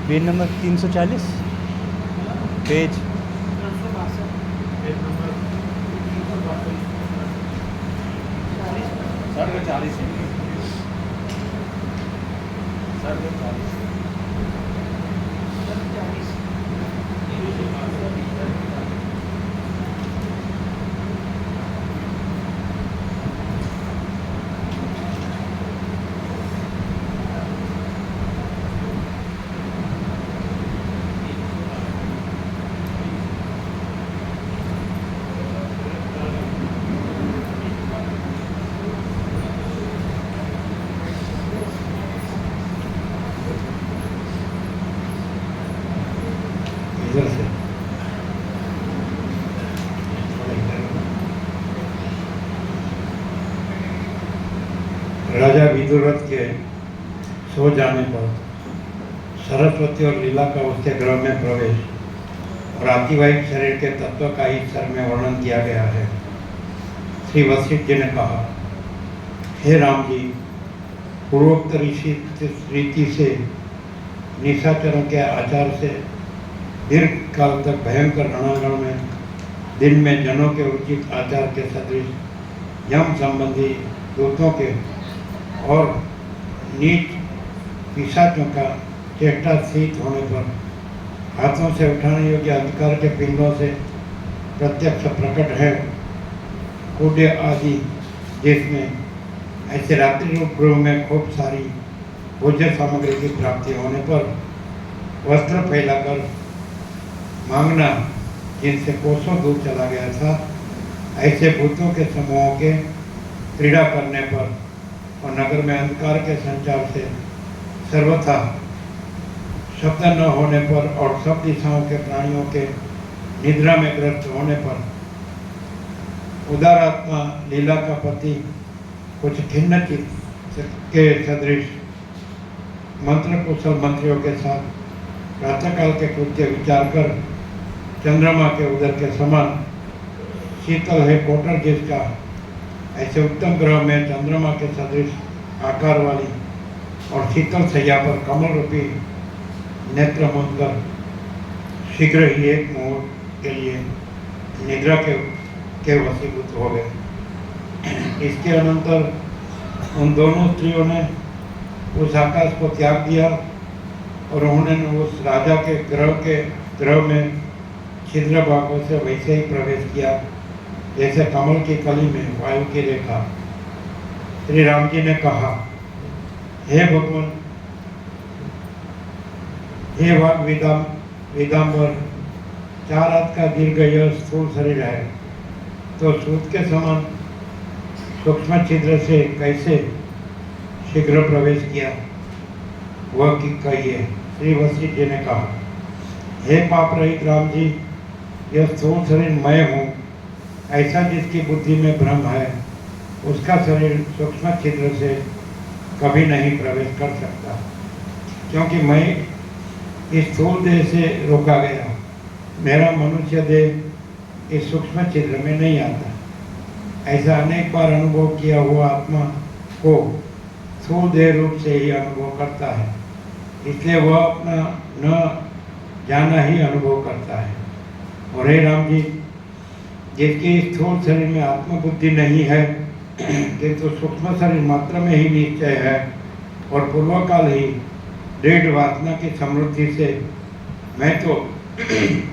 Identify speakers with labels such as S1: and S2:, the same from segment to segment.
S1: Page number 340, page
S2: sir 40 sir 40
S3: इधर से राजा विदुरथ के सो जाने पर सरस्वती और लीला का उसके गृह में प्रवेश और अतिवाहिक शरीर के तत्व का इस सर में वर्णन किया गया है। श्री वशिष्ठ जी ने कहा, हे राम जी, पूर्वोक्त रीति से निशाचरों के आचार से दीर्घ काल तक भयंकर रणांगण में दिन में जनों के उचित आचार के सदृश यम संबंधी दूतों के और नीच पिशाचों का चेष्टा स्थित होने पर हाथों से उठाने योग्य अंधकार के पिंडों से प्रत्यक्ष प्रकट है कूड़े आदि, जिसमें ऐसे रात्रि रूप गृह में खूब सारी भोज्य सामग्री की प्राप्ति होने पर वस्त्र फैलाकर मांगना जिनसे कोसों दूर चला गया था, ऐसे भूतों के समूहों के क्रीड़ा करने पर और नगर में अंधकार के संचार से सर्वथा शब्द न होने पर और सब दिशाओं के प्राणियों के निद्रा में ग्रस्त होने पर उदारात्मा लीला का पति कुछ खिन्न चित्त के सदृश मंत्र कुशल मंत्रियों के साथ प्रातःकाल के कृत्य विचार कर चंद्रमा के उदर के समान शीतल है कोटर जिसका, ऐसे उत्तम ग्रह में चंद्रमा के सदृश आकार वाली और शीतल सैया पर कमल रूपी नेत्र मूंद कर शीघ्र ही एक मुहूर्त के लिए निद्रा के वशीभूत हो गए। इसके अनंतर उन दोनों स्त्रियों ने उस आकाश को त्याग दिया और उन्होंने उस राजा के ग्रह में छिद्र भागों से वैसे ही प्रवेश किया जैसे कमल की कली में वायु की रेखा। श्री राम जी ने कहा, हे भगवान, हे वाग वेदांबर, 4 हाथ का दीर्घ यह स्थूल शरीर है, तो सूत के समान सूक्ष्म छिद्र से कैसे शीघ्र प्रवेश किया, वह कहिए। श्री वशिष्ठ जी ने कहा, हे पाप रहित राम जी, यह स्थूल शरीर मैं हूँ, ऐसा जिसकी बुद्धि में भ्रम है उसका शरीर सूक्ष्म छिद्र से कभी नहीं प्रवेश कर सकता, क्योंकि मैं इस स्थूल देह से रोका गया। मेरा मनुष्य देह इस सूक्ष्म छिद्र में नहीं आता। ऐसा अनेक बार अनुभव किया हुआ आत्मा को स्थूल देह रूप से ही अनुभव करता है, इसलिए वह अपना न जाना ही अनुभव करता है। और हे राम जी, जिसकी स्थूल शरीर में आत्मबुद्धि नहीं है किंतु सूक्ष्म शरीर मात्र में ही निश्चय है और पूर्वकाल ही दृढ़ वासना की समृद्धि से मैं तो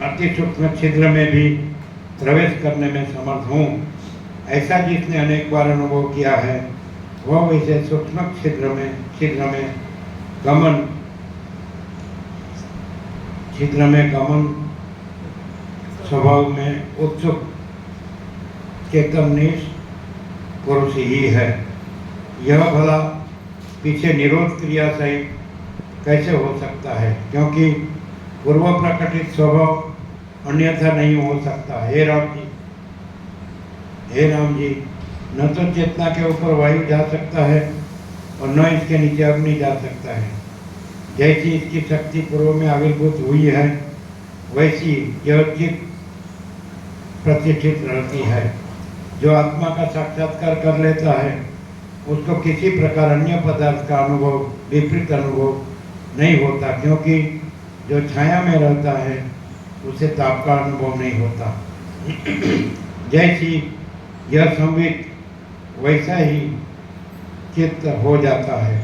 S3: अति सूक्ष्म छिद्र में भी प्रवेश करने में समर्थ हूँ, ऐसा जिसने अनेक बार अनुभव किया है वह वैसे सूक्ष्म छिद्र में गमन स्वभाव में उत्सुक चेतननिष्ठ पुरुष ही है। यह भला पीछे निरोध क्रिया सहित कैसे हो सकता है, क्योंकि पूर्व प्रकटित स्वभाव अन्यथा नहीं हो सकता। हे राम जी, न तो चेतना के ऊपर वायु जा सकता है और न इसके नीचे अग्नि जा सकता है। जैसी इसकी शक्ति पूर्व में आविर्भूत हुई है वैसी यह चित्त प्रतिष्ठित रहती है। जो आत्मा का साक्षात्कार कर लेता है उसको किसी प्रकार अन्य पदार्थ का अनुभव, विपरीत अनुभव नहीं होता, क्योंकि जो छाया में रहता है उसे ताप का अनुभव नहीं होता। जैसी यह संवित वैसा ही चित्त हो जाता है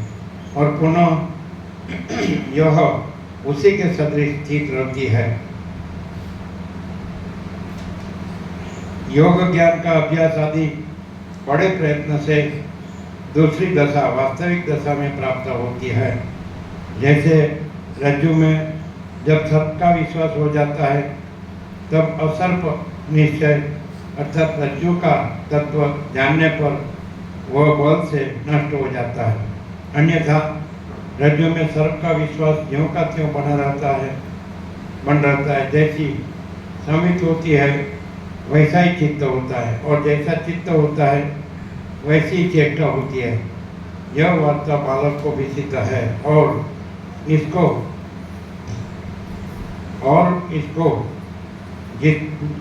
S3: और पुनः यह उसी के सदृश स्थित रहती है। योग ज्ञान का अभ्यास आदि बड़े प्रयत्न से दूसरी दशा वास्तविक दशा में प्राप्त होती है। जैसे रज्जु में जब सर्प का विश्वास हो जाता है तब असर्प निश्चय अर्थात रज्जु का तत्व जानने पर वह बल से नष्ट हो जाता है। अन्यथा रज्जु में सर्प का विश्वास ज्यों का त्यों बन रहता है। जैसी समित होती है वैसा ही चित्त होता है और जैसा चित्त होता है वैसी ही चेष्टा होती है। यह वार्ता बालक को भी सिद्ध है और इसको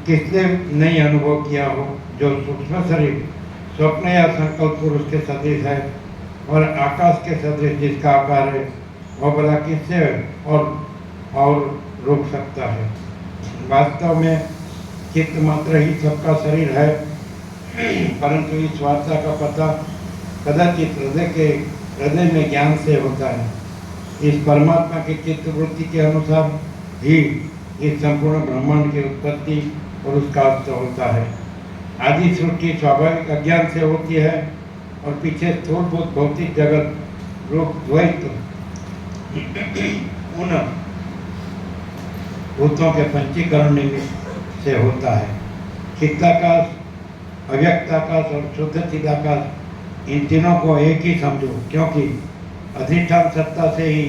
S3: किसने नहीं अनुभव किया हो। जो सूक्ष्म शरीर स्वप्न या संकल्प पुरुष के सदृश है और आकाश के सदृश जिसका आकार है वह भला किससे और रोक सकता है। वास्तव में चित्त मात्र ही सबका शरीर है, परंतु इस वार्ता का पता कदाचित हृदय में ज्ञान से होता है। इस परमात्मा की चित्त वृत्ति के अनुसार ही इस संपूर्ण ब्रह्मांड की उत्पत्ति और उसका अंत होता है। आदि सृष्टि स्वाभाविक अज्ञान से होती है और पीछे स्थूलभूत भौतिक जगत रूप द्वैत उन भूतों के पंचीकरण निमित्त से होता है। चित्ताकाश, अव्यक्ताकाश और शुद्ध चिदाकाश, इन तीनों को एक ही समझो, क्योंकि अधिष्ठान सत्ता से ही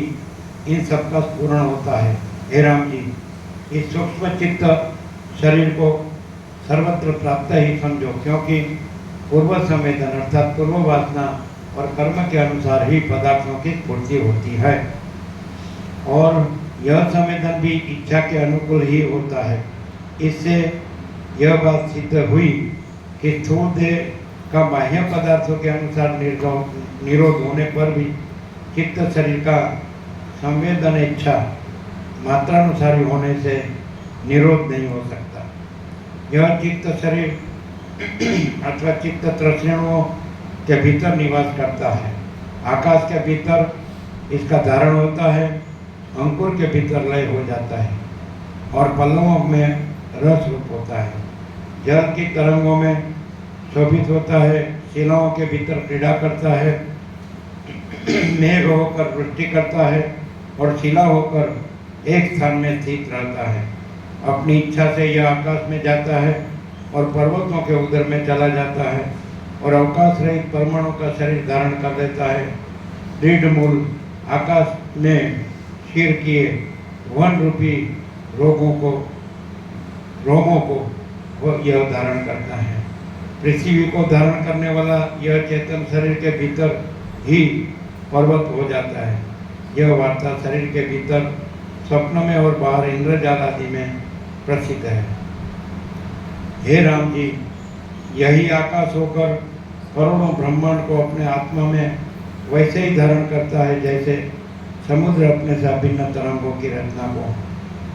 S3: इन सबका पूर्ण होता है। हे राम जी, इस सूक्ष्म चित्त शरीर को सर्वत्र प्राप्त ही समझो, क्योंकि पूर्व संवेदन अर्थात पूर्व वासना और कर्म के अनुसार ही पदार्थों की पूर्ति होती है और यह संवेदन भी इच्छा के अनुकूल ही होता है। इससे यह बात सिद्ध हुई कि स्थूल देह का बाह्य पदार्थों के अनुसार निरोध होने पर भी चित्त शरीर का संवेदन इच्छा मात्रानुसारी होने से निरोध नहीं हो सकता। यह चित्त शरीर अथवा चित्त तृष्णाओं के भीतर निवास करता है। आकाश के भीतर इसका धारण होता है, अंकुर के भीतर लय हो जाता है और पल्लवों में रस रूप होता है। जल की तरंगों में शोभित होता है, शिलाओं के भीतर क्रीड़ा करता है, मेघ होकर वृष्टि करता है और शिला होकर एक स्थान में स्थित रहता है। अपनी इच्छा से यह आकाश में जाता है और पर्वतों के उदर में चला जाता है और अवकाश रहित परमाणु का शरीर धारण कर लेता है। दृढ़ मूल आकाश में शीर किए वन रूपी रोमों को यह धारण करता है। पृथ्वी को धारण करने वाला यह चेतन शरीर के भीतर ही पर्वत हो जाता है। यह वार्ता शरीर के भीतर स्वप्न में और बाहर इंद्रजाल आदि में प्रसिद्ध है। हे राम जी, यही आकाश होकर करोड़ों ब्रह्मांड को अपने आत्मा में वैसे ही धारण करता है जैसे समुद्र अपने से अभिन्न तरंगों की रचना को।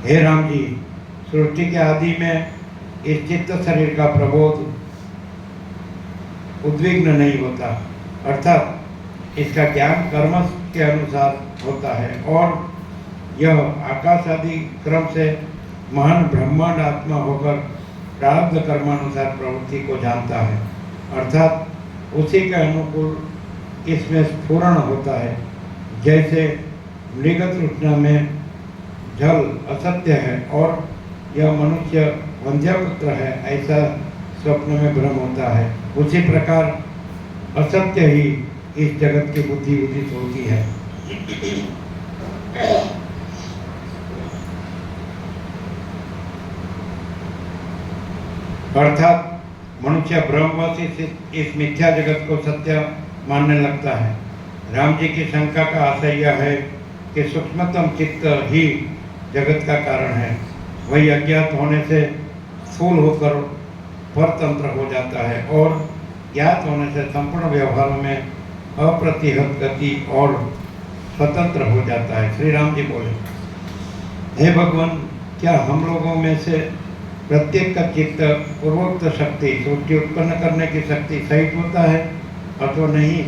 S3: हे राम जी, सृष्टि के आदि में इस चित्त शरीर का प्रबोध उद्विग्न नहीं होता, अर्थात इसका ज्ञान कर्म के अनुसार होता है और यह आकाश आदि क्रम से महान ब्रह्मांड आत्मा होकर प्रारब्ध कर्मानुसार प्रवृत्ति को जानता है, अर्थात उसी के अनुकूल इसमें स्फुरण होता है। जैसे मृग तृष्णा में जल असत्य है और यह मनुष्य वंध्यापुत्र है, ऐसा स्वप्न में भ्रम होता है, उसी प्रकार असत्य ही इस जगत की बुद्धि उदित होती है। अर्थात मनुष्य ब्रह्मवश इस मिथ्या जगत को सत्य मानने लगता है। राम जी की शंका का आशय यह है कि सूक्ष्मतम चित्त ही जगत का कारण है। वही अज्ञात होने से स्थूल होकर परतंत्र हो जाता है और ज्ञात होने से संपूर्ण व्यवहारों में अप्रतिहत गति और स्वतंत्र हो जाता है। श्री राम जी बोले, हे भगवान, क्या हम लोगों में से प्रत्येक का चित्त पूर्वोक्त शक्ति सृष्टि उत्पन्न करने की शक्ति सहित होता है अथवा नहीं?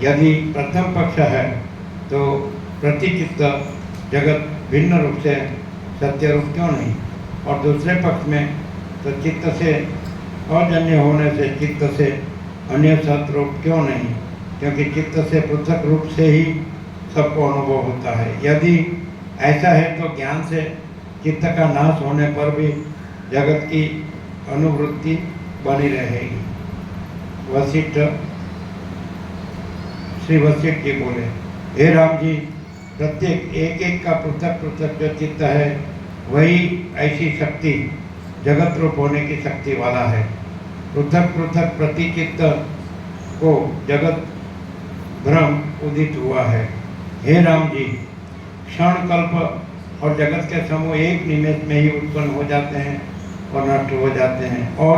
S3: यदि प्रथम पक्ष है तो प्रतिचित्त जगत भिन्न रूप से सत्य रूप क्यों नहीं, और दूसरे पक्ष में तो चित्त से अजन्य होने से चित्त से अन्य सत रूप क्यों नहीं, क्योंकि चित्त से पृथक रूप से ही सबको अनुभव होता है। यदि ऐसा है तो ज्ञान से चित्त का नाश होने पर भी जगत की अनुवृत्ति बनी रहेगी। वशिष्ठ श्री वशिष्ठ जी बोले, हे राम जी, प्रत्येक एक एक का पृथक पृथक जो चित्त है वही ऐसी शक्ति जगत रूप होने की शक्ति वाला है। पृथक पृथक प्रतिचित्त को जगत भ्रम उदित हुआ है। हे राम जी, क्षण कल्प और जगत के समूह एक निमेष में ही उत्पन्न हो जाते हैं और नष्ट हो जाते हैं, और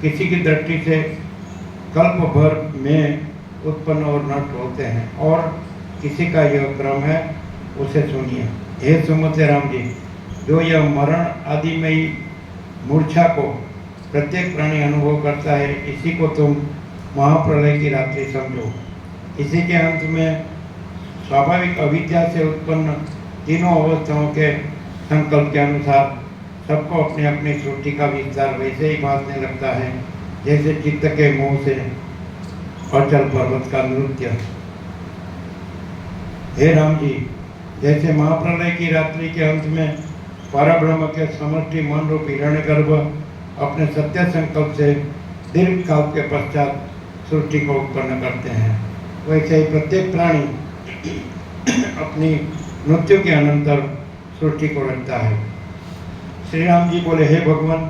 S3: किसी की दृष्टि से कल्प भर में उत्पन्न और नष्ट होते हैं, और किसी का यह क्रम है, उसे सुनिए। हे सुमते राम जी, जो यह मरण आदिमयी मूर्छा को प्रत्येक प्राणी अनुभव करता है, इसी को तुम महाप्रलय की रात्रि समझो। इसी के अंत में स्वाभाविक अविद्या से उत्पन्न तीनों अवस्थाओं के संकल्प के अनुसार सबको अपनी अपनी सृष्टि का विस्तार वैसे ही भासने लगता है जैसे चित्त के मुंह से अचल पर्वत का नृत्य। हे राम जी, जैसे महाप्रलय की रात्रि के अंत में परब्रह्म के समष्टि मन रूप हिरण्यगर्भ अपने सत्य संकल्प से दीर्घ काल के पश्चात सृष्टि को उत्पन्न करते हैं, वैसे ही प्रत्येक प्राणी अपनी मृत्यु के अनंतर सृष्टि को रखता है। श्री राम जी बोले, हे भगवान,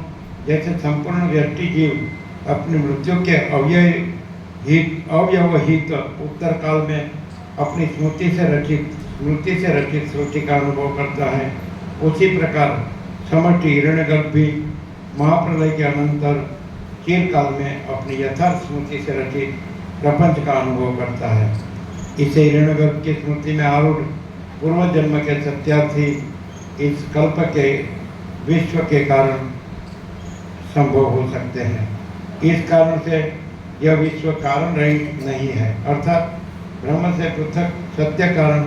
S3: जैसे संपूर्ण व्यक्ति जीव अपनी मृत्यु के अव्यवहित उत्तर काल में अपनी स्मृति से रचित सृष्टि का अनुभव करता है, उसी प्रकार समष्टि हिरण्यगर्भ भी महाप्रलय के अनंतर चिरकाल में अपनी यथार्थ स्मृति से रचित प्रपंच का अनुभव करता है। इसे हिरण्यगर्भ की स्मृति में आरूढ़ पूर्व जन्म के सत्यार्थी इस कल्प के विश्व के कारण संभव हो सकते हैं। इस कारण से यह विश्व कारण रहित नहीं है, अर्थात ब्रह्म से पृथक सत्य कारण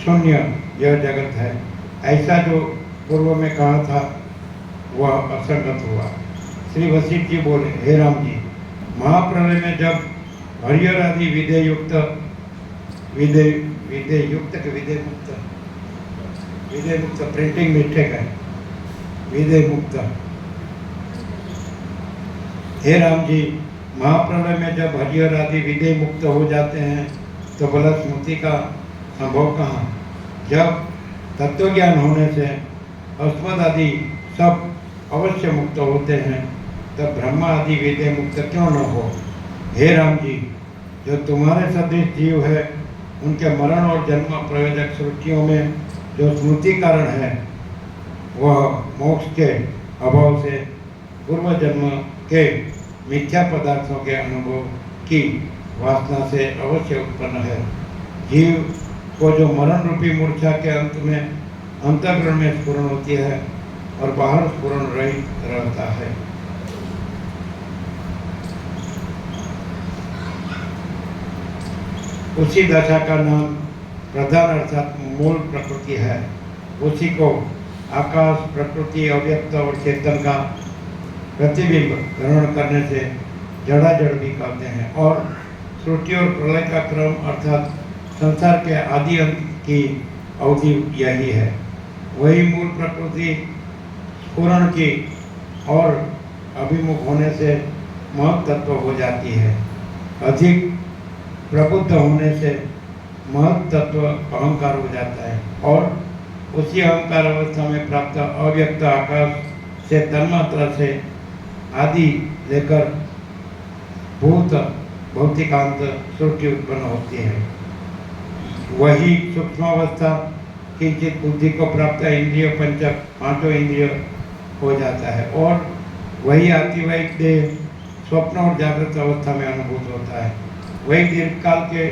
S3: शून्य यह जगत है। ऐसा जो पूर्व में कहा था वह असंगत हुआ। श्री वशिष्ठ जी बोले, हे राम जी, महाप्रलय में जब हरिहर आदि विधेय मुक्त प्रिंटिंग मिस्टेक है, विधेय मुक्त। हे राम जी, महाप्रलय में जब हरिहर आदि विधेय मुक्त हो जाते हैं तो भला स्मृति का संभव कहाँ? जब तत्वज्ञान होने से अस्मद आदि सब अवश्य मुक्त होते हैं, तब ब्रह्मा आदि विधेय मुक्त क्यों न हो? हे राम जी, जो तुम्हारे सदृश जीव है, उनके मरण और जन्म प्रयोजक सृष्टियों में जो स्मृति कारण है, वह मोक्ष के अभाव से पूर्व जन्म के मिथ्या पदार्थों के अनुभव की वासना से अवश्य उत्पन्न है। जीव को जो मरण रूपी मूर्छा के अंत में अंतःकरण में स्फुरण होती है और बाहर स्फुरण रहित रहता है। उसी दशा का नाम प्रधान अर्थात मूल प्रकृति है। उसी को आकाश, प्रकृति, अव्यक्त और चेतन का प्रतिबिंब ग्रहण करने से जड़ाजड़ भी कहते हैं, और सृष्टि और प्रलय का क्रम अर्थात संसार के आदि अंत की अवधि यही है। वही मूल प्रकृति स्फुरण की और अभिमुख होने से महत् तत्व हो जाती है। अधिक प्रबुद्ध होने से महत् तत्व अहंकार हो जाता है, और उसी अहंकार अवस्था में प्राप्त अव्यक्त आकाश से तन्मात्रा से आदि लेकर भूत भौतिकांत सृष्टि उत्पन्न होती है। वही सूक्ष्मावस्था किंचित बुद्धि को प्राप्त इंद्रिय पंचक पांचों इंद्रिय हो जाता है, और वही आतिवाहिक देह स्वप्न और जागृत अवस्था में अनुभूत होता है। वही दीर्घकाल के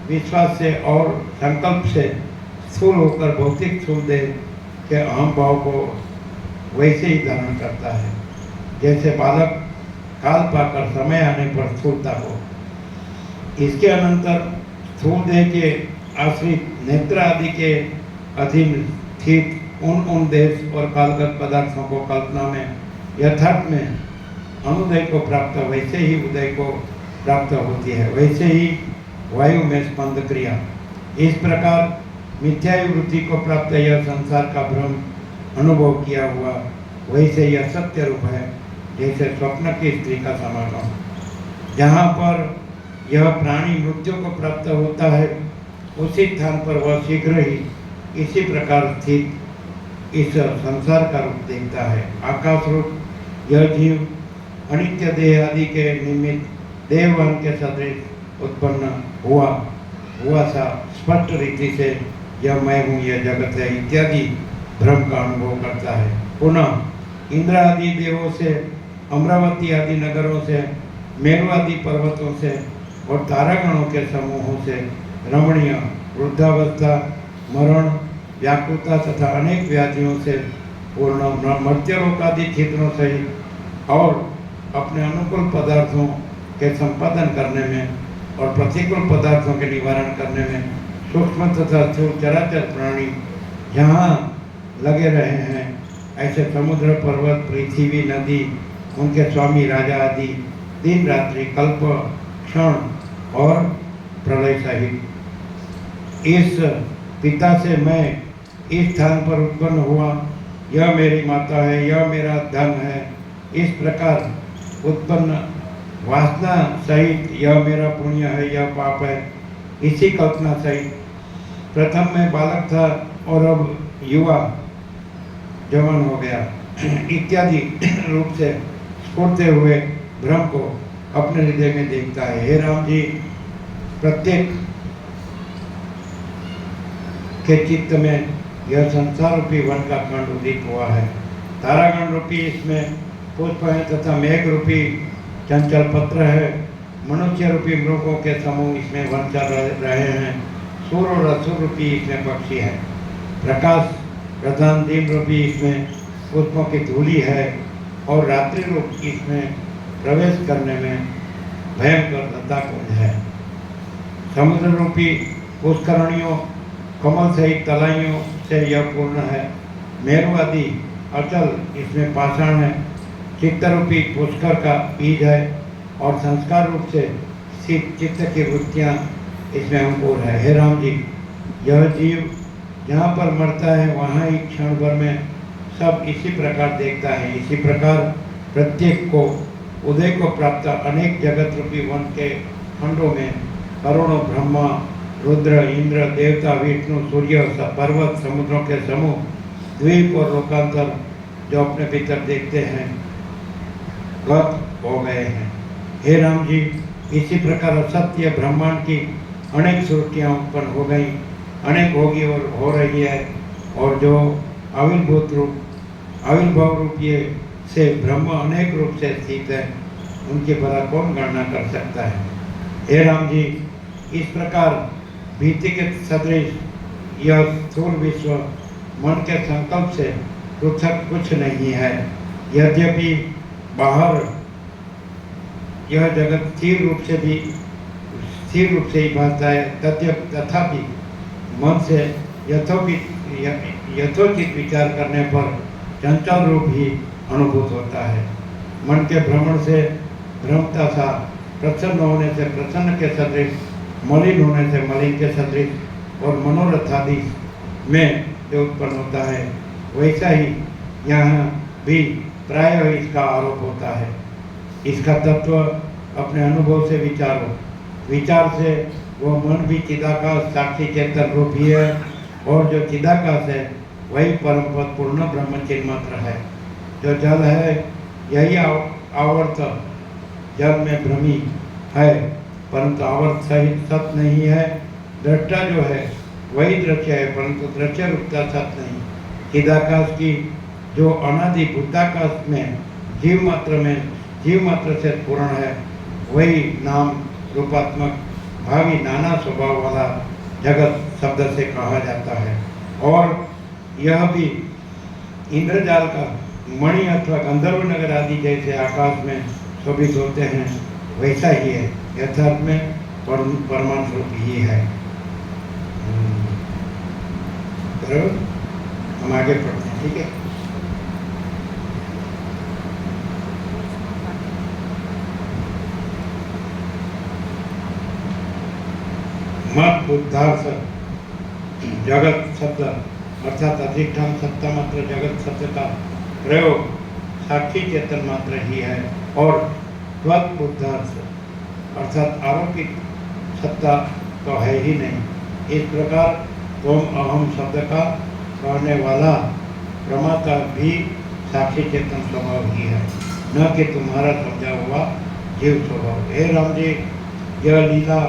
S3: विश्वास से और संकल्प से स्थूल होकर भौतिक स्थूल देह के अहम भाव को वैसे ही धारण करता है जैसे बालक काल पाकर समय आने पर स्थूलता हो। इसके अनंतर स्थूल देह के आश्रित नेत्र आदि के अधीन स्थित उन देश और कालगत पदार्थों को कल्पना में यथार्थ में अनुदय को प्राप्त वैसे ही उदय को प्राप्त होती है, वैसे ही वायु में स्पंद क्रिया। इस प्रकार मिथ्यायुवृत्ति को प्राप्त यह संसार का भ्रम अनुभव किया हुआ वैसे यह सत्य रूप है जैसे स्वप्न की स्त्री का समागम। जहाँ पर यह प्राणी मृत्यु को प्राप्त होता है उसी स्थान पर वह शीघ्र ही इसी प्रकार स्थित इस संसार का रूप देखता है। आकाश रूप यह जीव अनित्य देह आदि के निमित्त देववान के सदृश उत्पन्न हुआ सा स्पष्ट रीति से यह मैं हूँ, यह जगत है इत्यादि भ्रम का अनुभव करता है। पुनः इंद्र आदि देवों से, अमरावती आदि नगरों से, मेरु आदि पर्वतों से और तारागणों के समूहों से रमणीय वृद्धावस्था, मरण, व्याकुलता तथा अनेक व्याधियों से पूर्ण मर्त्यलोक आदि छिद्रों सहित और अपने अनुकूल पदार्थों के संपादन करने में और प्रतिकूल पदार्थों के निवारण करने में सूक्ष्म तथा स्थूल चराचर प्राणी जहाँ लगे रहे हैं ऐसे समुद्र, पर्वत, पृथ्वी, नदी, उनके स्वामी, राजा आदि दिन रात्रि, कल्प, क्षण और प्रलय सहित इस पिता से मैं इस स्थान पर उत्पन्न हुआ, यह मेरी माता है, यह मेरा धन है, इस प्रकार उत्पन्न वासना सहित यह मेरा पुण्य है, यह पाप है, इसी कल्पना सहित प्रथम मैं बालक था और अब युवा जवान हो गया इत्यादि रूप से स्फुरते हुए भ्रम को अपने हृदय में देखता है। हे राम जी, प्रत्येक के चित्त में यह संसार रूपी वन का खंड उदित हुआ है। तारागण रूपी इसमें पुष्प है तथा मेघ रूपी चंचल पत्र है। मनुष्य रूपी मृगों के समूह इसमें वन चल रहे हैं। सूर्य और असुर रूपी इसमें पक्षी है। प्रकाश प्रधान दिन रूपी इसमें पुष्पों की धूलि है और रात्रि रूप इसमें प्रवेश करने में भयंकर दत्ताकुंज है। समुद्र रूपी पुष्करणियों, कमल सहित तलाइयों से यह पूर्ण है। मेरु आदि अचल इसमें पाषाण है। चित्त रूपी पुष्कर का बीज है और संस्कार रूप से चित्त की वृत्तियाँ इसमें अंकुर है। हे राम जी, यह जीव जहाँ पर मरता है वहाँ ही क्षण भर में सब इसी प्रकार देखता है। इसी प्रकार प्रत्येक को उदय को प्राप्त अनेक जगत रूपी वन के खंडों में करोड़ों ब्रह्मा, रुद्र, इंद्र, देवता, विष्णु, सूर्य, पर्वत, समुद्रों के समूह, द्वीप और लोकांतर जो अपने भीतर देखते हैं गत हो गए हैं। हे राम जी, इसी प्रकार असत्य ब्रह्मांड की अनेक सृष्टियाँ उत्पन्न हो गई, अनेक होगी और हो रही है, और जो आविर्भाव रूप ये से ब्रह्म अनेक रूप से स्थित है, उनकी भला कौन गणना कर सकता है। हे राम जी, इस प्रकार भीति के सदृश यह स्थूल विश्व मन के संकल्प से पृथक कुछ नहीं है। यद्यपि बाहर यह जगत स्थिर रूप से ही भासता है, तथापि मन से यथोचित विचार करने पर चंचल रूप ही अनुभूत होता है। मन के भ्रमण से भ्रमता सा, प्रसन्न होने से प्रसन्न के सदृश, मलिन होने से मलिन के सदृश और मनोरथ आदि में जो उत्पन्न होता है, वैसा ही यहाँ भी प्रायः इसका आरोप होता है। इसका तत्व अपने अनुभव से विचारो। विचार से वो मन भी चिदाकाश साक्षी चेतन रूप ही है, और जो चिदाकाश है वही परम पद पूर्ण ब्रह्म चिन्मात्र है। जो जल है यही आवर्त जल में भ्रमी है, परंतु आवर्त सहित सत नहीं है। दृष्टा जो है वही दृश्य है, परंतु दृश्य रूपता सत नहीं। चिदाकाश की जो अनादि भूताकाश में जीव मात्र से पूर्ण है, वही नाम रूपात्मक भावी नाना स्वभाव वाला जगत शब्द से कहा जाता है। और यह भी इंद्रजाल का मणि अथवा गंधर्व नगर आदि जैसे आकाश में शोभित होते हैं, वैसा ही है। यथार्थ में परमाणु स्वरूप ही है। बराबर, हम आगे पढ़ते हैं, ठीक है। मत बुद्धार्थ जगत शब्द अर्थात अधिष्ठान सत्ता मात्र जगत शब्द का प्रयोग साक्षी चेतन मात्र ही है। और त्वत् बुद्धार्थ अर्थात आरोपित सत्ता तो है ही नहीं। इस प्रकार तुम अहम शब्द का कहने वाला प्रमाता भी साक्षी चेतन स्वभाव ही है, न कि तुम्हारा समझा हुआ जीव स्वभाव। हे राम जी, यह लीला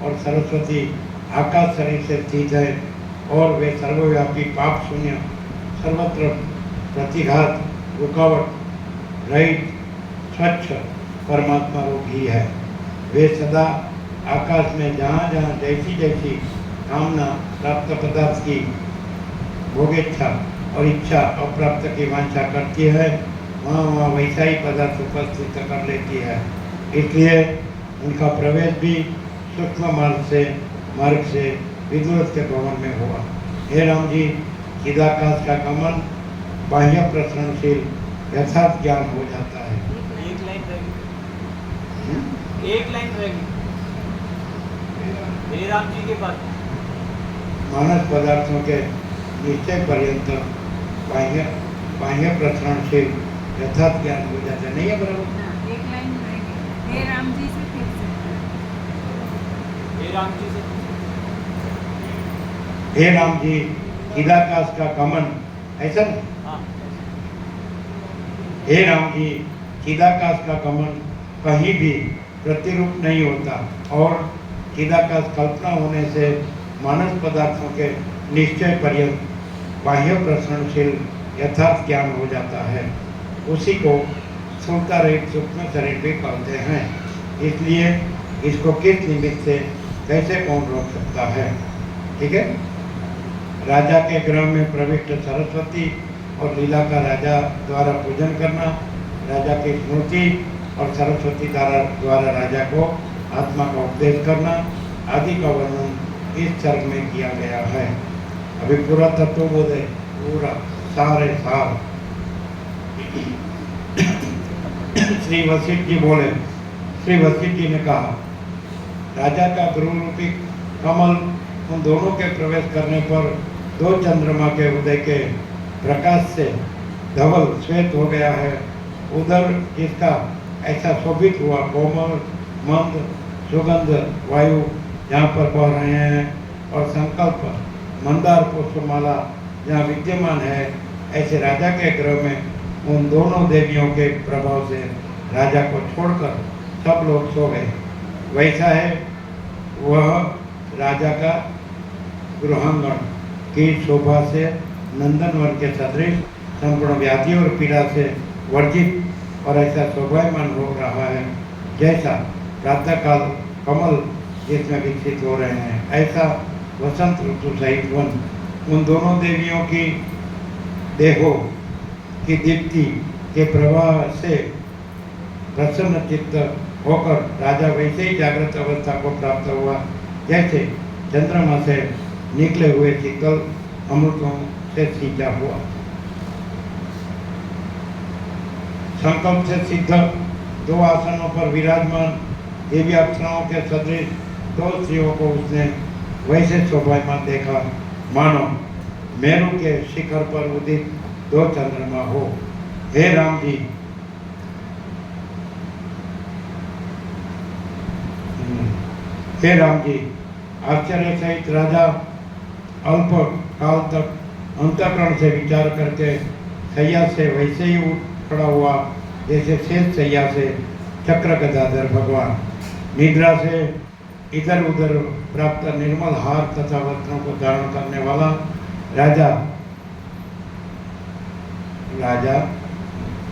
S3: और सरस्वती आकाश शरीर से स्थित है और वे सर्वव्यापी पाप शून्य सर्वत्र प्रतिघात रुकावट रहित स्वच्छ परमात्मा रूप ही है। वे सदा आकाश में जहाँ जहाँ जैसी जैसी कामना प्राप्त पदार्थ की भोगेच्छा और इच्छा अप्राप्त की वांछा करती है, वहाँ वहाँ वैसा ही पदार्थ उपस्थित कर लेती है। इसलिए उनका प्रवेश भी सूक्ष्म मार्ग से विदुरथ के भवन में हुआ। हे राम जी, चिदाकाश का गमन बाह्य प्रसरणशील यथार्थ ज्ञान हो जाता है।
S2: एक लाइन रहेगी। हे राम जी के बाद
S3: मानस पदार्थों के निश्चय पर्यंत बाह्य प्रसरणशील यथार्थ ज्ञान हो जाता है। नहीं है बराबर?
S4: एक लाइन रहेगी। हे राम जी से फिर से।
S2: हे राम जी से
S3: हे राम जी, चिदाकाश का गमन, ऐसा ना?
S2: हाँ।
S3: हे राम जी, चिदाकाश का गमन कहीं भी प्रतिरूप नहीं होता और चिदाकाश कल्पना होने से मानस पदार्थों के निश्चय पर्यंत बाह्य प्रसरणशील यथार्थ ज्ञान हो जाता है। उसी को स्थूलता रहित सूक्ष्म शरीर भी कहते हैं। इसलिए इसको किस निमित्त से कैसे कौन रोक सकता है? ठीक है। राजा के गृह में प्रविष्ट सरस्वती और लीला का राजा द्वारा पूजन करना, राजा की स्मृति और सरस्वती द्वारा राजा को आत्मा का उपदेश करना आदि का वर्णन इस सर्ग में किया गया है। अभी पूरा तत्वबोध है, पूरा सारे सार। श्री वशिष्ठ जी बोले, श्री वशिष्ठ जी ने कहा, राजा का गृह रूपी कमल उन दोनों के प्रवेश करने पर दो चंद्रमा के उदय के प्रकाश से धवल श्वेत हो गया है। उधर जिसका ऐसा शोभित हुआ कोमल मंद सुगंध वायु जहाँ पर बह रहे हैं और संकल्प मंदार पुष्पमाला जहाँ विद्यमान है, ऐसे राजा के गृह में उन दोनों देवियों के प्रभाव से राजा को छोड़कर सब लोग सो गए। वैसा है वह राजा का गृहांगण की शोभा से नंदनवन के सदृश संपूर्ण व्याधि और पीड़ा से वर्जित और ऐसा शोभायमान हो रहा है जैसा प्रातःकाल कमल जिसमें विकसित हो रहे हैं, ऐसा वसंत ऋतु सहित वन उन दोनों देवियों की देहों की दीप्ति के प्रवाह से प्रसन्न चित्त होकर राजा वैसे ही जागृत अवस्था को प्राप्त हुआ जैसे चंद्रमा से निकले हुए शीतल अमृतों से सींचा हुआ। संकल्प से सिद्ध दो आसनों पर विराजमान देवी अप्सराओं के सदृश दो स्त्रियों को उसने वैसे शोभायमान देखा मानो मेरू के शिखर पर उदित दो चंद्रमा हो। हे राम जी, हे राम जी, आश्चर्य सहित राजा अल्प काल तक अंतःकरण से विचार करके सैया से वैसे ही उठ खड़ा हुआ जैसे शेष सैया से चक्र गदाधर भगवान निद्रा से इधर उधर प्राप्त निर्मल हार तथा वस्त्रों को धारण करने वाला राजा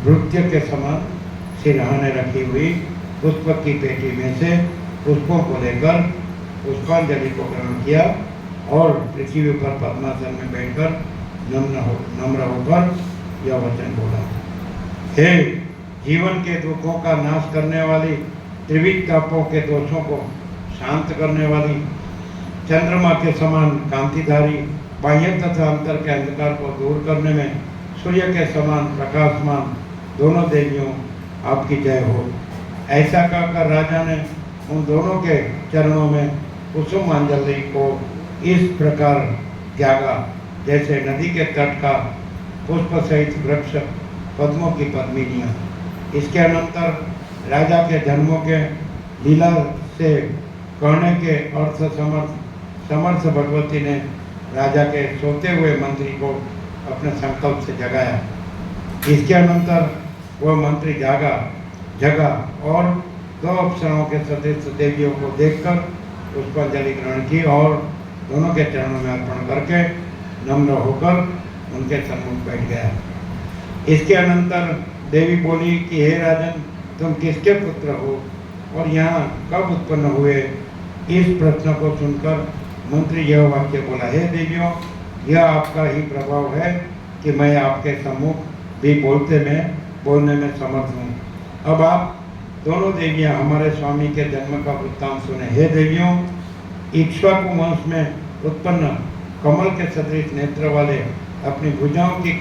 S3: नृत्य के समान सिरहाने रखी हुई पुष्प की पेटी में से पुष्पों को लेकर पुष्पांजलि को ग्रहण किया और पृथ्वी पर पद्मासन में बैठकर नम्र होकर यह वचन बोला। हे जीवन के दुखों का नाश करने वाली, त्रिविध तापों के दोषों को शांत करने वाली, चंद्रमा के समान कांतिधारी, बाह्य तथा अंतर के अंधकार को दूर करने में सूर्य के समान प्रकाशमान दोनों देवियों आपकी जय हो। ऐसा कहकर राजा ने उन दोनों के चरणों में कुसुमांजलि को इस प्रकार त्यागा जैसे नदी के तट का पुष्प सहित वृक्ष पद्मों की पद्मिनियाँ। इसके अनंतर राजा के जन्मों के लीला से कहने के अर्थ समर्थ भगवती ने राजा के सोते हुए मंत्री को अपने संकल्प से जगाया। इसके अनंतर वह मंत्री जगा और दो अप्सराओं के सदृश देवियों को देखकर पुष्पांजलि ग्रहण की और दोनों के चरणों में अर्पण करके नम्र होकर उनके सम्मुख बैठ गया। इसके अनंतर देवी बोली कि हे राजन, तुम किसके पुत्र हो और यहाँ कब उत्पन्न हुए? इस प्रश्न को सुनकर मंत्री यह वाक्य बोला, हे देवियों, यह आपका ही प्रभाव है कि मैं आपके सम्मुख भी बोलने में समर्थ हूँ। अब आप दोनों देवियाँ हमारे स्वामी के जन्म का वृत्तांत सुने। हे देवियों, इक्ष्वाकु वंश में उत्पन्न कमल के सदृश नेत्र वाले अपनी भुजाओं की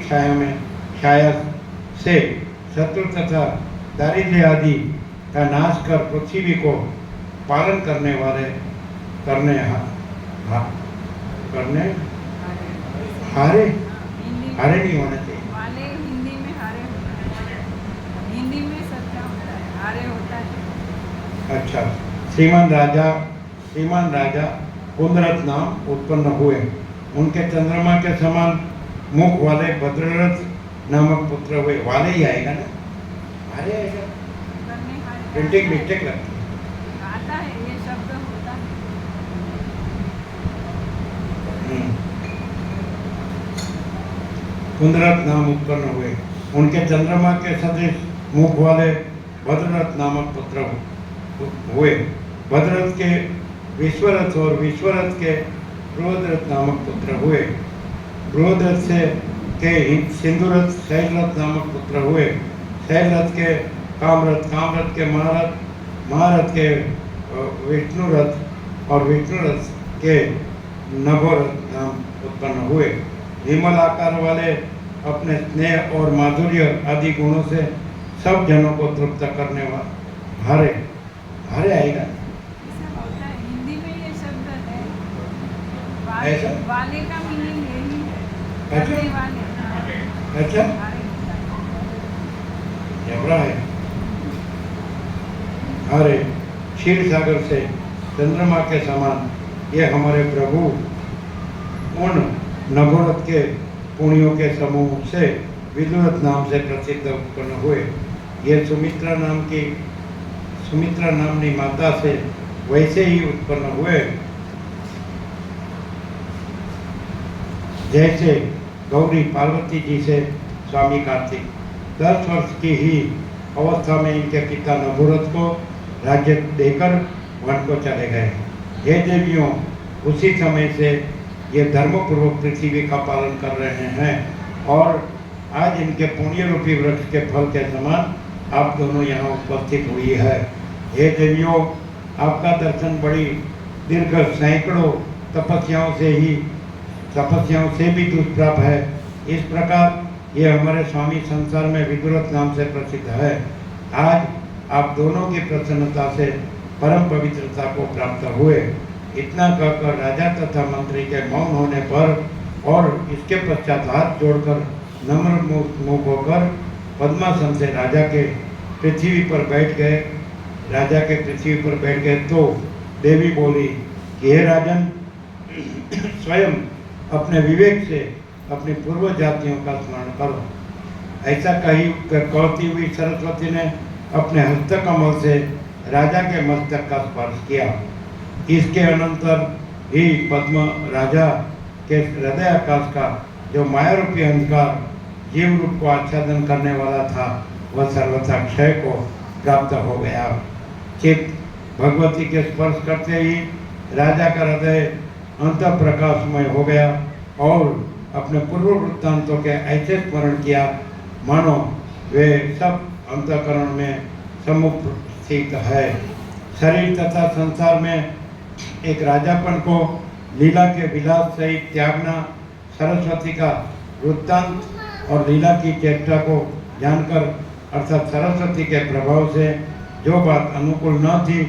S3: छाया से शत्रु तथा दारिद्र्य आदि का नाश कर पृथ्वी को पालन करने हारे नहीं होना चाहिए।
S4: वाले हिंदी में हारे होता है, हिंदी में सत्या होता है, हारे होता है।
S3: अच्छा, श्रीमान राजा कुंदरत नाम उत्पन्न हुए। उनके चंद्रमा के समान मुख वाले भद्ररथ नामक पुत्र हुए। वाले ही आएगा ना, हारे आएगा, प्रिंटिंग मिस्टेक लगती है।
S4: आता है ये शब्द होता है।
S3: कुंदरत नाम उत्पन्न हुए। उनके चंद्रमा के सदृश मुख वाले भद्ररथ नामक पुत्र हुए। भद्ररथ के विश्वरथ और विश्वरथ के बृहद्रथ नामक पुत्र हुए। बृहद्रथ के सिंधुरथ शैलरथ नामक पुत्र हुए। शैलरथ के कामरथ के महारथ के विष्णुरथ और विष्णुरथ के नभोरथ नाम उत्पन्न हुए। विमल आकार वाले अपने स्नेह और माधुर्य आदि गुणों से सब जनों को तृप्त करने वाले हारे आएगा।
S4: हिंदी में ये शब्द है।
S3: ऐसा?
S4: वाले का मीनिंग यही है,
S3: अच्छा?
S4: करने वाले।
S3: अच्छा,
S4: हारे होता है।
S3: झगड़ा है। अरे क्षीर सागर से चंद्रमा के समान ये हमारे प्रभु उन नभोरथ के पुण्यों के समूह से विदुरथ नाम से प्रसिद्ध उत्पन्न हुए। ये सुमित्रा नामनी माता से वैसे ही उत्पन्न हुए जैसे गौरी पार्वती जी से स्वामी कार्तिक। 10 वर्ष की ही अवस्था में इनके पिता नभोरथ को राज्य देकर वन को चले गए। ये देवियों, उसी समय से ये धर्मपूर्वक पृथ्वी का पालन कर रहे हैं और आज इनके पुण्य रूपी वृक्ष के फल के समान आप दोनों यहाँ उपस्थित हुई है। हे देवियों, आपका दर्शन बड़ी दीर्घ सैकड़ों तपस्याओं से भी दुष्प्राप है। इस प्रकार ये हमारे स्वामी संसार में विदुरथ नाम से प्रसिद्ध है। आज आप दोनों की प्रसन्नता से परम पवित्रता को प्राप्त हुए। इतना कहकर राजा तथा मंत्री के मौन होने पर और इसके पश्चात हाथ जोड़कर नम्र मुख होकर पद्मासन से राजा के पृथ्वी पर बैठ गए तो देवी बोली कि हे राजन, स्वयं अपने विवेक से अपनी पूर्व जातियों का स्मरण करो। ऐसा कहती हुई सरस्वती ने अपने हस्त कमल से राजा के मस्तक का स्पर्श किया। इसके अनंतर ही पद्म राजा के हृदय आकाश का जो माया रूपी अंधकार जीव रूप को आच्छादन करने वाला था, वह सर्वथा क्षय को प्राप्त हो गया। चित्त भगवती के स्पर्श करते ही राजा का हृदय अंत प्रकाशमय हो गया और अपने पूर्व वृत्तांतों के ऐसे स्मरण किया मानो वे सब अंतःकरण में सम्मुख स्थित है। शरीर तथा संसार में एक राजापन को लीला के विलास सहित त्यागना, सरस्वती का वृत्तांत और लीला की चेष्टा को जानकर अर्थात सरस्वती के प्रभाव से जो बात अनुकूल न थी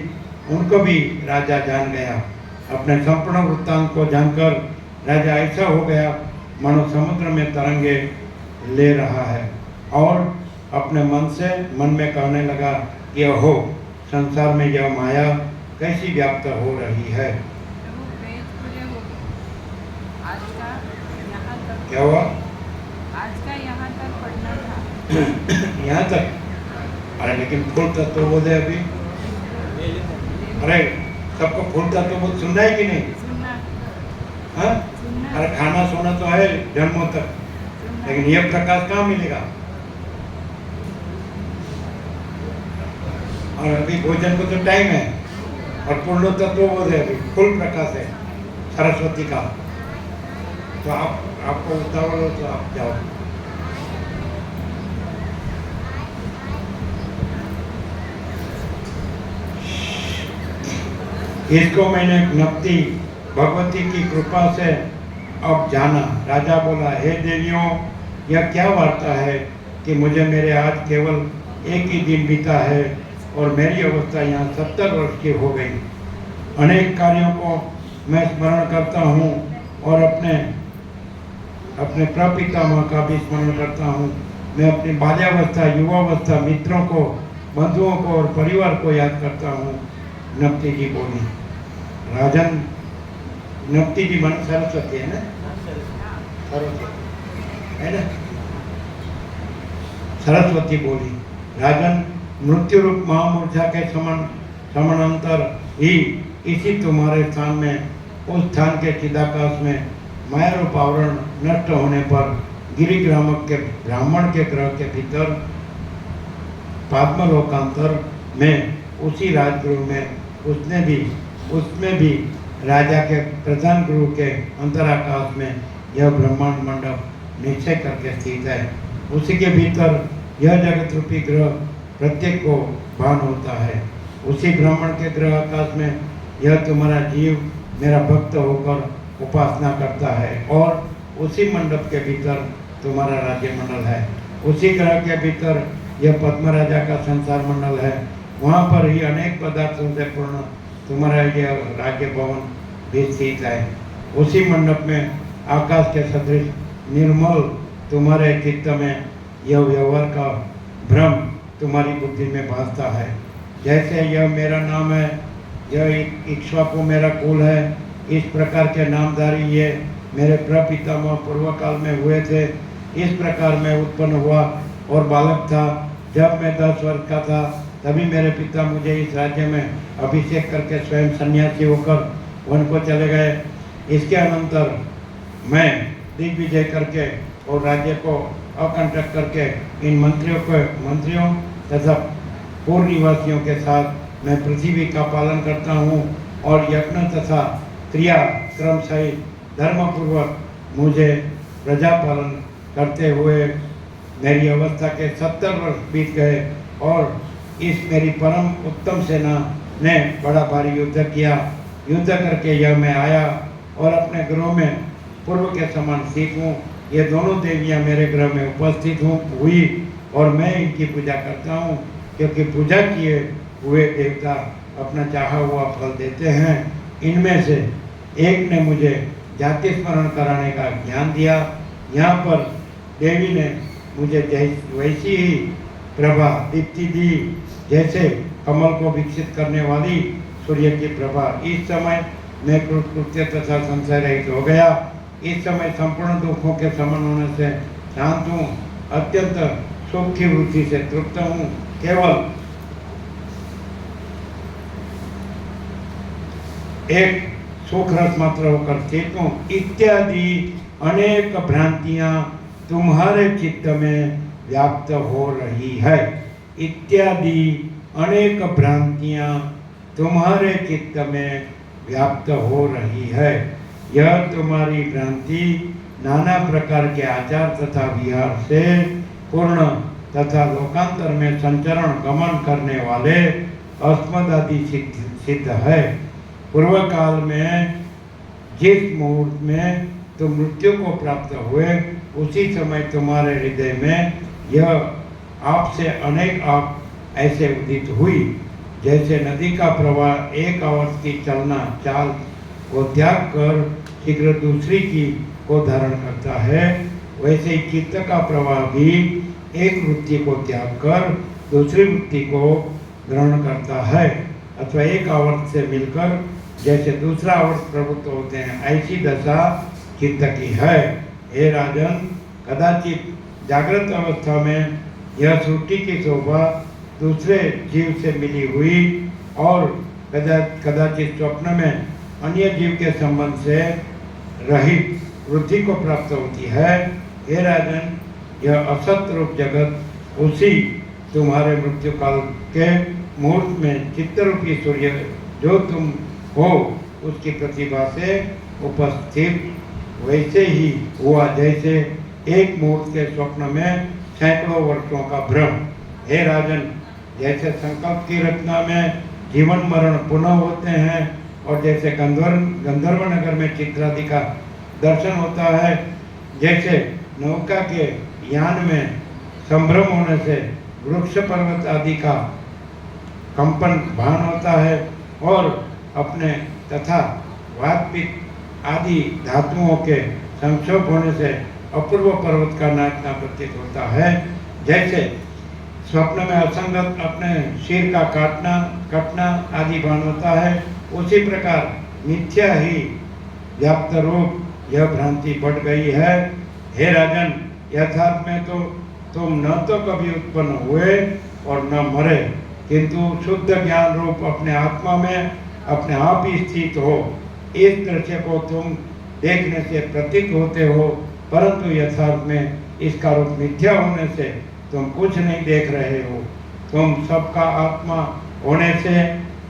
S3: उनको भी राजा जान गया। अपने संपूर्ण वृत्तांत को जानकर राजा ऐसा हो गया मानो समुद्र में तरंगे ले रहा है और अपने मन में कहने लगा कि ओहो, संसार में यह माया कैसी व्याप्त हो रही है।
S4: प्रभु पेज खुले हो गए। आज का यहाँ तक
S3: क्या हुआ?
S4: आज का यहाँ तक पढ़ना था।
S3: यहाँ तक? अरे लेकिन फूल तत्व बोल दे अभी।
S2: ले लेते हैं।
S3: अरे सबको फूल तत्व बोल सुनना है कि नहीं?
S4: सुनना
S3: हाँ?
S4: सुनना
S3: अरे खाना सोना तो है जन्मों तक,
S4: सुनना।
S3: लेकिन यह प्रकाश कहाँ मिलेगा? और अभी भोजन को तो टाइम है और पूर्ण तत्व बोल रहे अभी फुल प्रकाश है सरस्वती का। तो आपको उतावल हो तो आप जाओ। इसको मैंने नक्ति भगवती की कृपा से अब जाना। राजा बोला, हे देवियों, यह क्या वार्ता है कि मुझे मेरे आज केवल एक ही दिन बीता है और मेरी अवस्था यहाँ 70 वर्ष की हो गई। अनेक कार्यों को मैं स्मरण करता हूँ और अपने प्रपितामह का भी स्मरण करता हूँ। मैं अपनी बाल्यावस्था, युवावस्था, मित्रों को, बंधुओं को और परिवार को याद करता हूँ। नप्ती जी बोली। राजन, नप्ती जी मन सरस्वती है ना? सरस्वती है ना? सरस्वती बोली, राजन, मृत्यु रूप महामूर्छा के समानांतर ही इसी तुम्हारे स्थान में, उस स्थान के चिदाकाश में माया रूप आवरण नष्ट होने पर गिरिग्रामक के ब्राह्मण के ग्रह के भीतर पाद्मलोकांतर में उसी राजगृह में उसमें भी राजा के प्रधान गुरु के अंतराकाश में यह ब्रह्मांड मंडप निश्चय करके स्थित है। उसी के भीतर यह जगत रूपी ग्रह प्रत्येक को भान होता है। उसी ब्राह्मण के ग्रह आकाश में यह तुम्हारा जीव मेरा भक्त होकर उपासना करता है और उसी मंडप के भीतर तुम्हारा राज्य मंडल है। उसी ग्रह के भीतर यह पद्म राजा का संसार मंडल है। वहाँ पर ही अनेक पदार्थों से पूर्ण तुम्हारा यह राज्य भवन भी स्थित है। उसी मंडप में आकाश के सदृश निर्मल तुम्हारे चित्त में यह व्यवहार का भ्रम तुम्हारी बुद्धि में भासता है। जैसे यह मेरा नाम है, यह इक्ष्वाकु मेरा कुल है, इस प्रकार के नामधारी ये मेरे प्रपितामह पूर्व काल में हुए थे। इस प्रकार मैं उत्पन्न हुआ और बालक था। जब मैं 10 वर्ष का था तभी मेरे पिता मुझे इस राज्य में अभिषेक करके स्वयं सन्यासी होकर वन को चले गए। इसके अनंतर मैं दिग्विजय करके और राज्य को अकंटक करके इन मंत्रियों तथा पूर्व निवासियों के साथ मैं पृथ्वी का पालन करता हूँ और यज्ञ तथा क्रिया क्रम सहित धर्मपूर्वक मुझे प्रजा पालन करते हुए मेरी अवस्था के 70 वर्ष बीत गए और इस मेरी परम उत्तम सेना ने बड़ा भारी युद्ध किया। युद्ध करके यह मैं आया और अपने ग्रह में पूर्व के समान स्थित हूँ। ये दोनों देवियाँ मेरे ग्रह में उपस्थित हुई और मैं इनकी पूजा करता हूँ, क्योंकि पूजा किए हुए देवता अपना चाहा हुआ फल देते हैं। इनमें से एक ने मुझे जाति स्मरण कराने का ज्ञान दिया। यहाँ पर देवी ने मुझे वैसी ही प्रभा दीप्ति दी जैसे कमल को विकसित करने वाली सूर्य की प्रभा। इस समय मैं कृत्य तथा संशय रहित हो गया। इस समय संपूर्ण दुखों के समन होने से शांत हूँ, अत्यंत सुख की वृद्धि से तृप्त हूँ। केवल एक सुख रस मात्र होकर स्थित हूँ। इत्यादि अनेक भ्रांतियाँ तुम्हारे चित्त में व्याप्त हो रही है। इत्यादि अनेक भ्रांतियाँ तुम्हारे चित्त में व्याप्त हो रही है। यह तुम्हारी भ्रांति नाना प्रकार के आचार तथा विहार से पूर्ण तथा लोकांतर में संचरण गमन करने वाले अस्मदादि सिद्ध है। पूर्व काल में जिस मुहूर्त में तुम मृत्यु को प्राप्त हुए, उसी समय तुम्हारे हृदय में यह आपसे अनेक आप ऐसे उदित हुई। जैसे नदी का प्रवाह एक आवर्त की चलना चाल को त्याग कर शीघ्र दूसरी की को धारण करता है, वैसे ही चित्त का प्रवाह भी एक वृत्ति को त्याग कर दूसरी वृत्ति को ग्रहण करता है, अथवा एक आवर्त से मिलकर जैसे दूसरा आवर्त प्रवृत्त होते हैं, ऐसी दशा चित्त की है। हे राजन, कदाचित जागृत अवस्था में यह सृष्टि की शोभा दूसरे जीव से मिली हुई और कदाचित स्वप्न में अन्य जीव के संबंध से रहित वृद्धि को प्राप्त होती है। हे राजन, यह असत रूप जगत उसी तुम्हारे मृत्यु काल के मुहूर्त में चित्तरूपी सूर्य जो तुम हो उसकी प्रतिभा से उपस्थित वैसे ही हुआ जैसे एक मुहूर्त के स्वप्न में सैकड़ों वर्षों का भ्रम। हे राजन, जैसे संकल्प की रचना में जीवन मरण पुनः होते हैं और जैसे गंधर्व नगर में चित्रादि का दर्शन होता है, जैसे नौका के यान में संभ्रम होने से वृक्ष पर्वत आदि का कंपन भान होता है और अपने तथा वातपित्त आदि धातुओं के संक्षोभ होने से अपूर्व पर्वत का नाचना प्रतीत होता है, जैसे स्वप्न में असंगत अपने सिर का कटना आदि भान होता है, उसी प्रकार मिथ्या ही व्याप्त रूप यह भ्रांति बढ़ गई है। हे राजन, यथार्थ में तो तुम न तो कभी उत्पन्न हुए और न मरे, किंतु शुद्ध ज्ञान रूप अपने आत्मा में अपने आप ही स्थित हो। इस दृश्य को तुम देखने से प्रतीत होते हो, परंतु यथार्थ में इसका रूप मिथ्या होने से तुम कुछ नहीं देख रहे हो। तुम सबका आत्मा होने से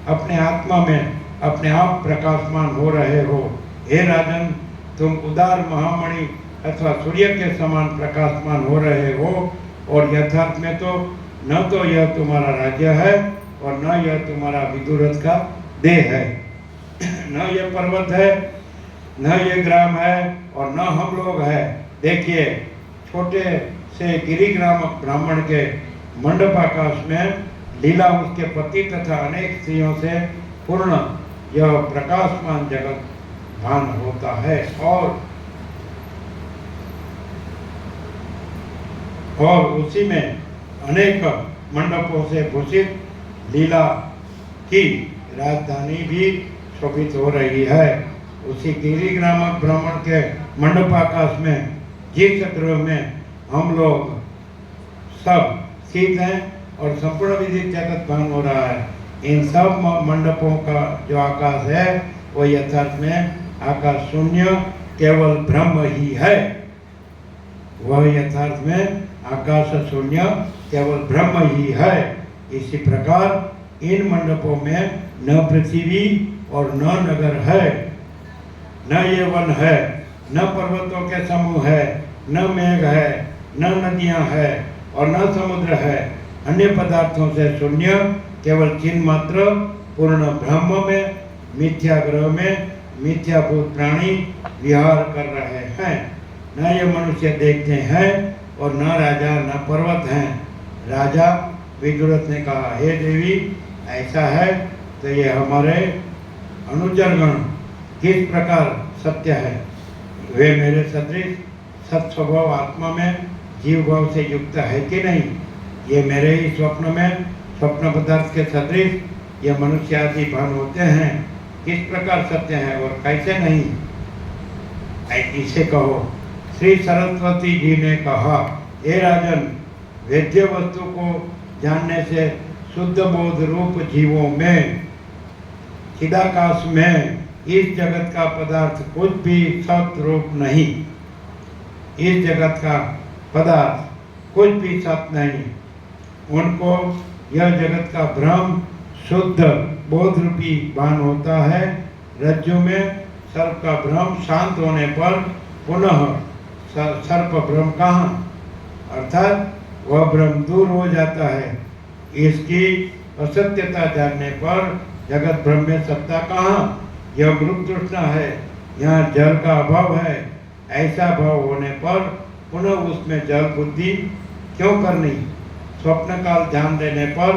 S3: अपने आत्मा में अपने आप प्रकाशमान हो रहे हो। हे राजन, तुम उदार महामणि अथवा सूर्य के समान प्रकाशमान हो रहे हो और यथार्थ में तो न तो यह तुम्हारा राज्य है और न यह तुम्हारा विदुरथ का देह है, न यह पर्वत है, न यह ग्राम है और न हम लोग हैं। देखिए, छोटे से गिरिग्राम ब्राह्मण के मंडपाकाश में लीला उसके पति तथा अनेक स्त्रियों से पूर्ण यह प्रकाशमान जगत भान होता है और उसी में अनेक मंडपों से भूषित लीला की राजधानी भी शोभित हो रही है। उसी गिरिग्रामक ब्राह्मण के मंडपाकाश में जिस गृह में हम लोग सब स्थित हैं और संपूर्ण विदित जगत भान हो रहा है, इन सब मंडपों का जो आकाश है वो यथार्थ में आकाश शून्य केवल ब्रह्म ही है। वह यथार्थ में आकाश शून्य केवल ब्रह्म ही है। इसी प्रकार इन मंडपों में न पृथ्वी और न नगर है, न ये वन है, न पर्वतों के समूह है, न मेघ है, न नदियां है और न समुद्र है। अन्य पदार्थों से शून्य केवल चिन्ह मात्र पूर्ण ब्रह्म में मिथ्या ग्रह में मिथ्याभूत प्राणी विहार कर रहे हैं। न ये मनुष्य देखते हैं और न राजा न पर्वत हैं। राजा विदुरथ ने कहा, हे देवी, ऐसा है तो ये हमारे अनुचरगण किस प्रकार सत्य है। वे मेरे सदृश सत स्वभाव आत्मा में जीव भाव से युक्त है कि नहीं। ये मेरे ही स्वप्न में स्वप्न पदार्थ के सदृश ये मनुष्य आदि भान होते हैं, किस प्रकार सत्य है और कैसे नहीं, इसे कहो। श्री सरस्वती जी ने कहा, हे राजन, वेद्य वस्तु को जानने से शुद्ध बोध रूप जीवों में चिदाकाश में इस जगत का पदार्थ कुछ भी सत रूप नहीं। इस जगत का पदार्थ कुछ भी सत नहीं। उनको यह जगत का भ्रम शुद्ध बोध रूपी भान होता है। रज्जु में सर्प का भ्रम शांत होने पर पुनः सर्प भ्रम कहाँ, अर्थात वह भ्रम दूर हो जाता है। इसकी असत्यता जानने पर जगत भ्रम में सत्ता कहाँ, यह मृग तृष्णा है, यहाँ जल का अभाव है। ऐसा भाव होने पर पुनः उसमें जल बुद्धि क्यों करनी। स्वप्न काल ध्यान देने पर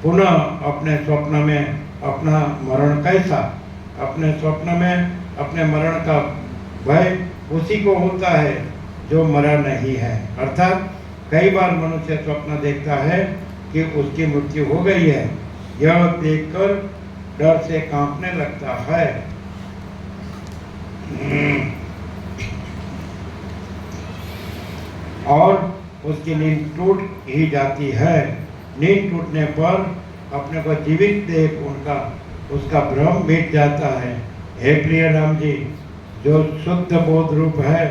S3: पुनः अपने स्वप्न में अपना मरण कैसा, अपने स्वप्न में अपने मरण का भय उसी को होता है जो मरा नहीं है। अर्थात कई बार मनुष्य स्वप्न देखता है कि उसकी मृत्यु हो गई है, यह देखकर डर से कांपने लगता है। और उसकी नींद टूट ही जाती है। नींद टूटने पर अपने को जीवित देख उसका भ्रम मिट जाता है। हे प्रिय राम जी, जो शुद्ध बोध रूप है,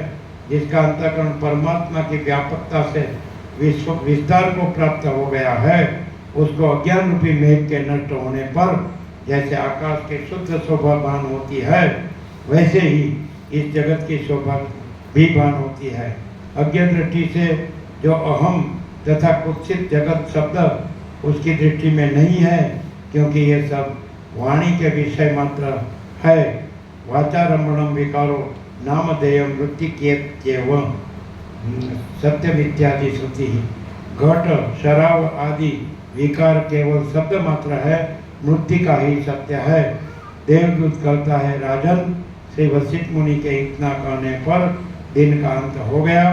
S3: जिसका अंतःकरण परमात्मा की व्यापकता से विस्तार को प्राप्त हो गया है, उसको अज्ञान रूपी मेघ के नष्ट होने पर जैसे आकाश की शुद्ध शोभा भान होती है, वैसे ही इस जगत की शोभा भी भान होती है। अज्ञान दृष्टि से जो अहम तथा कुत्सित जगत शब्द उसकी दृष्टि में नहीं है, क्योंकि ये सब वाणी के विषय मात्र है। वाचारंभणम विकारो नामधेयम मृत्तिकेत्येवं सत्यम इत्यादि श्रुति। घट शराब आदि विकार केवल शब्द मात्र है, मृत्तिका ही सत्य है। देवदूत कहता है, राजन, श्री वशिष्ठ मुनि के इतना कहने पर दिन का अंत हो गया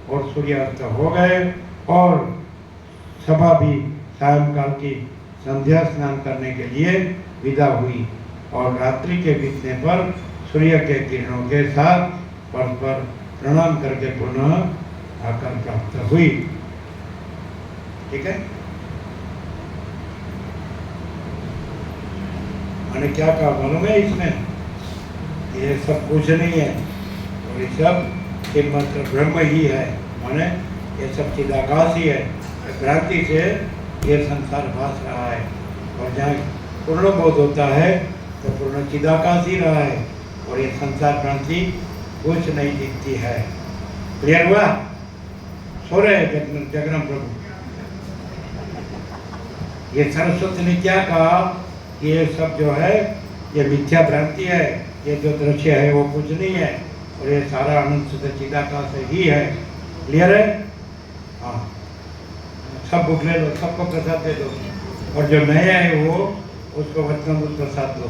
S3: और सूर्यास्त हो गए और सभा भी सायंकाल की संध्या स्नान करने के लिए विदा हुई और रात्रि के बीतने पर सूर्य के किरणों के साथ परस्पर प्रणाम करके पुनः आकर प्राप्त हुई। ठीक है, मैंने क्या कहा मालूम है इसमें, ये सब कुछ नहीं है और ये सब एकमात्र ब्रह्म ही है। माने ये सब चिदाकाश ही है। भ्रांति से ये संसार भास रहा है और जहाँ पूर्ण बोध होता है तो पूर्ण चिदाकाश ही रहा है और ये संसार भ्रांति कुछ नहीं दिखती है। क्लियर हुआ? सो रहे जगन्नाथ प्रभु। ये सरस्वती ने क्या कहा कि ये सब जो है ये मिथ्या भ्रांति है, ये जो दृश्य है वो कुछ नहीं है और ये सारा अनंत शुद्ध चिदाकाश ही है। क्लियर है? हाँ, सब बुक ले लो, सबको प्रसाद दे दो और जो नए है वो उसको वचनामृत प्रसाद दो।